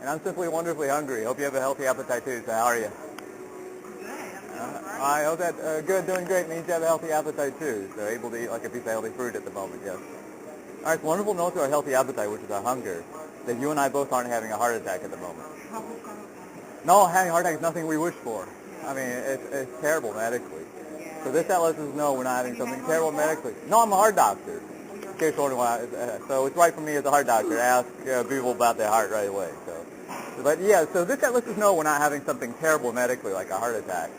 And I'm simply wonderfully hungry. Hope you have a healthy appetite too. So how are you? I hope that good, doing great means you have a healthy appetite too. So able to eat like a piece of healthy fruit at the moment, yes. All right, it's wonderful to know through our healthy appetite, which is our hunger, that you and I both aren't having a heart attack at the moment. No, having a heart attack is nothing we wish for. I mean, it's terrible medically. So this lets us know we're not having something terrible medically. No, I'm a heart doctor. In case you're wondering why. So it's right for me as a heart doctor to ask people about their heart right away. But yeah, so this lets us know we're not having something terrible medically, like a heart attack.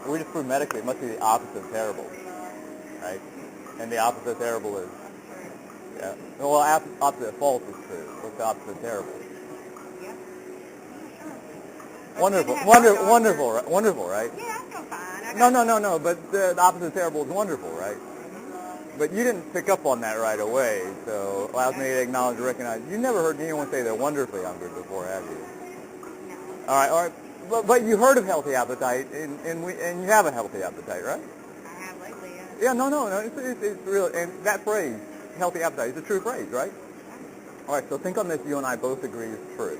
We just prove medically it must be the opposite of terrible, right? And the opposite of terrible is, yeah. Well, opposite of false is true. What's the opposite of terrible? Wonderful, wonderful, right? Yeah, I feel fine. No, but the opposite of terrible is wonderful, right? But you didn't pick up on that right away, so it allows me to acknowledge and recognize. You never heard anyone say they're wonderfully hungry before, have you? No. All right. But you heard of healthy appetite, and you have a healthy appetite, right? I have lately, yeah. Yeah, no. It's real, and that phrase, healthy appetite, is a true phrase, right? All right, so think on this. You and I both agree is true.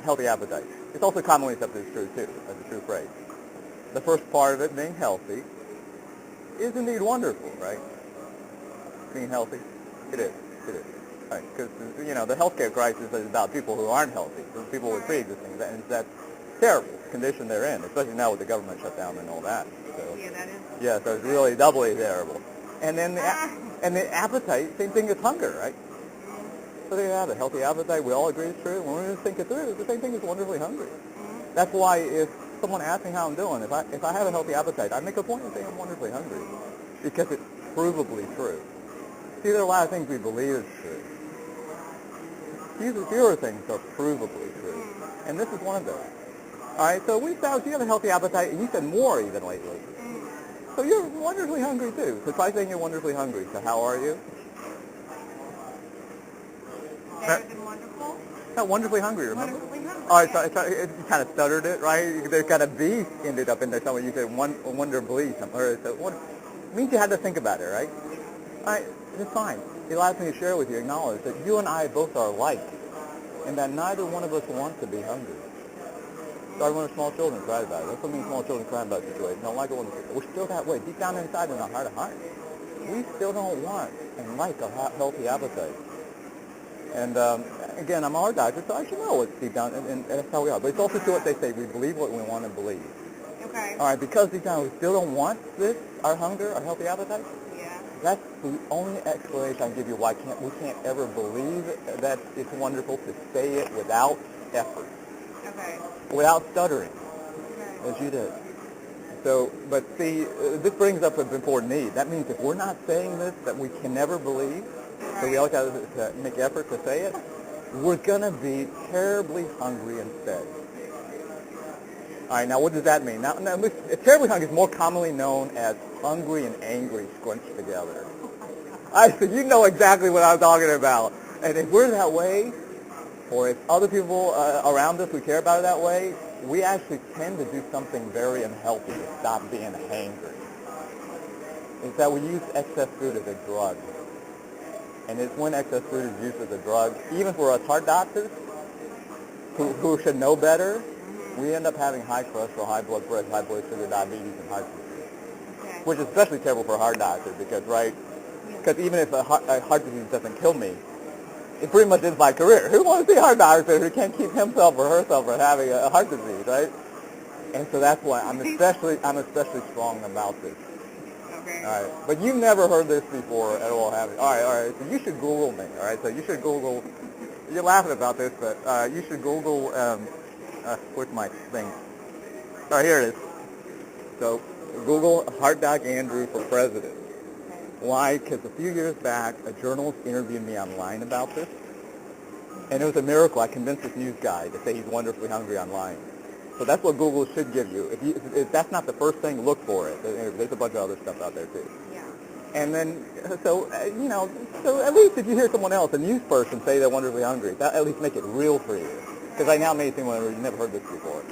Healthy appetite. It's also commonly accepted as true, too, as a true phrase. The first part of it, being healthy, is indeed wonderful, right? Being healthy, it is. Right, because, the healthcare crisis is about people who aren't healthy, people with pre-existing, and that's terrible condition they're in, especially now with the government shutdown and all that. So, yeah, that is. Yeah, so it's really doubly terrible. And then the appetite, same thing as hunger, right? So there you have it, healthy appetite, we all agree it's true. When we think it through, it's the same thing as wonderfully hungry. That's why if someone asks me how I'm doing, if I have a healthy appetite, I make a point of saying I'm wonderfully hungry, because it's provably true. See, there are a lot of things we believe is true. Fewer things are provably true, and this is one of those. All right, so we established you have a healthy appetite, and you said more even lately. So you're wonderfully hungry too. So try saying you're wonderfully hungry. So how are you? Better than wonderful? No, wonderfully hungry, remember? Wonderfully hungry. All right, so you kind of stuttered it, right? There's got a B ended up in there somewhere. You said wonderfully, or so it means you had to think about it, right? All right, it's fine. It allows me to share with you, acknowledge that you and I both are alike, and that neither one of us wants to be hungry. Started when small children cried about it. That's what means small children cry about the situation. Don't like it when we're still that way. Deep down inside in our heart of hearts, we still don't want and like a healthy appetite. And again, I'm a heart doctor, so I should know what's deep down, and that's how we are. But it's also true what they say. We believe what we want to believe. Okay. All right, because deep down we still don't want this, our hunger, our healthy appetite. Yeah. That's the only explanation I can give you why we can't ever believe that it's wonderful to say it without effort. Okay. Without stuttering, Okay. as you did. So, but see, this brings up an important need. That means if we're not saying this, that we can never believe, so we always have to make effort to say it, we're going to be terribly hungry instead. All right, now what does that mean? Now terribly hungry is more commonly known as hungry and angry scrunched together. So you know exactly what I'm talking about. And if we're that way, or if other people around us we care about it that way, we actually tend to do something very unhealthy to stop being hangry. Is that we use excess food as a drug. And it's when excess food is used as a drug, even for us heart doctors, who should know better, we end up having high cholesterol, high blood pressure, high blood sugar, diabetes, and heart disease. Okay. Which is especially terrible for a heart doctor because, right, because even if a heart disease doesn't kill me, it pretty much is my career. Who wants to see a heart doctor who can't keep himself or herself from having a heart disease, right? And so that's why I'm especially strong about this. Okay. All right, but you've never heard this before at all, have you? All right. So you should Google me. All right, so you should Google. You're laughing about this, but you should Google. Where's my thing? All right, here it is. So Google HeartDoc Andrew for president. Why? Because a few years back, a journalist interviewed me online about this, and it was a miracle. I convinced this news guy to say he's wonderfully hungry online. So that's what Google should give you. If that's not the first thing, look for it. There's a bunch of other stuff out there too. Yeah. And then, so at least if you hear someone else, a news person, say they're wonderfully hungry, that at least make it real for you. Because I now may think, well, you've never heard this before.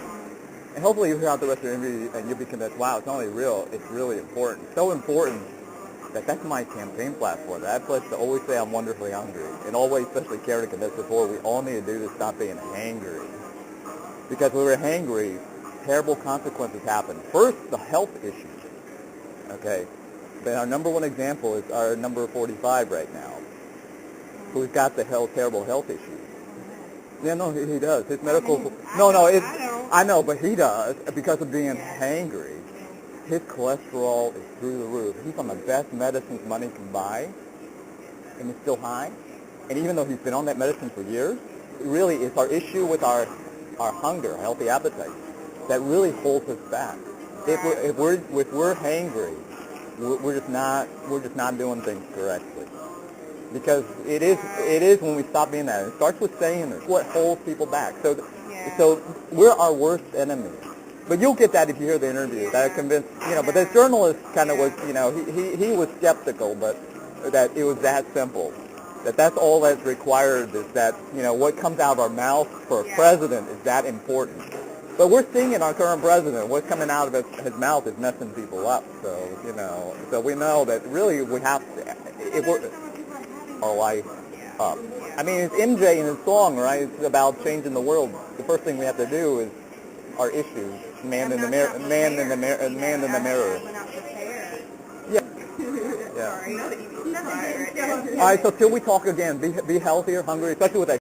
And hopefully you'll hear out the rest of the interview and you'll be convinced, wow, it's not only real, it's really important. So important That's my campaign platform. That place to always say I'm wonderfully hungry, and always, especially care to convince before we all need to do to stop being hangry. Because when we're hangry, terrible consequences happen. First, the health issues. Okay, but our number one example is our number 45 right now, who's got the terrible health issues. Yeah, no, he does. His medical. I know, but he does because of being hangry. His cholesterol is through the roof. He's on the best medicines money can buy, and it's still high. And even though he's been on that medicine for years, really it's our issue with our hunger, our healthy appetite, that really holds us back. If we're hangry, we're just not doing things correctly. Because it is when we stop being that. It starts with saying this. What holds people back? So we're our worst enemy. But you'll get that if you hear the interview. That convinced, But the journalist kind of was, he was skeptical, but that it was that simple. That's all that's required is that, what comes out of our mouth for a president is that important. But we're seeing in our current president, what's coming out of his mouth is messing people up. So, so we know that really we have to, if we're our life up. I mean, it's MJ in his song, right? It's about changing the world. The first thing we have to do is our issues. Man in the mirror. Yeah. Yeah. All right. So till we talk again, be healthier, hungry, especially with that